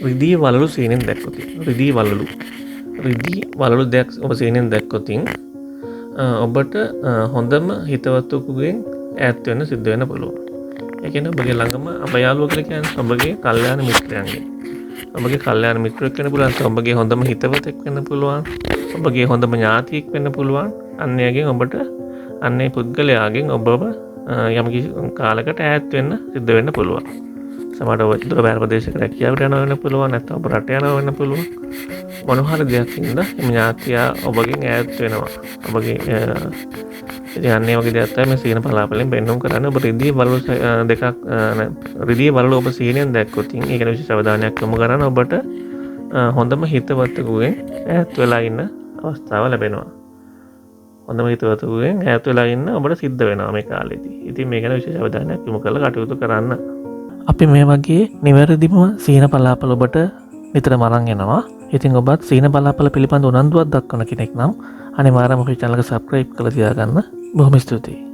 රිදී වලලු සීනෙන් දැක්කොත් රිදී වලලු දෙයක් ඔබ සීනෙන් දැක්කොත් ඔබට හොඳම හිතවතුකුගෙන් ඈත් වෙන්න සිද්ධ වෙන්න පුළුවන්. ඒ කියන්නේ ඔබගේ ළඟම අපයාළුවෝ කියලා කියන්නේ ඔබගේ කල්යාණ මිත්‍රයන්ගේ. ඔබගේ කල්යාණ මිත්‍රයෙක් වෙන්න පුළුවන්, ඔබගේ හොඳම හිතවතෙක් වෙන්න පුළුවන්, ඔබගේ හොඳම ඥාතියෙක් වෙන්න පුළුවන්. අන්නයගෙන් ඔබට අන්නේ පුද්ගලයාගෙන් ඔබව යම් කිසි කාලයකට ඈත් වෙන්න සිද්ධ වෙන්න පුළුවන්. සමහරවිට ඔබ දුර බැහැර ප්‍රදේශයකට රැකියාවට යනවා වෙන්න පුළුවන්, නැත්නම් ඔබ රට යනවා වෙන්න පුළුවන්. මොන හරි දෙයක් හින්දා මේ ඥාතියා ඔබගෙන් ඈත් වෙනවා. ඔබගේ ඉතින් අන්නේ වගේ දෙයක් තමයි මේ සීන පලාපලෙන් බෙන්නුම් කරන්නේ. ඔබ රිදී වලලු දෙකක් රිදී වලලු ඔබ සීනෙන් දැක්කොත් ඒක විශේෂ අවධානයක් යොමු කරන්න ඔබට හොඳම හිතවතෙකුගෙන් ඈත් වෙලා ඉන්න අවස්ථාව ලැබෙනවා. හොඳම හිතවතෙකුගෙන් ඈත් වෙලා ඉන්න ඔබට සිද්ධ වෙනවා මේ කාලෙදී. ඉතින් මේ ගැන විශේෂ අවධානයක් යොමු කරලා කටයුතු කරන්න. අපි මේ වගේ නිවැරදිම සීන පලාපල ඔබට නිතරම අරන් එනවා. ඉතින් ඔබත් සීන පලාපල පිළිබඳ උනන්දුවක් දක්වන කෙනෙක් නම් අනිවාර්යයෙන්ම අපේ channel එක subscribe කරලා තියාගන්න. බොහොම ස්තුතියි.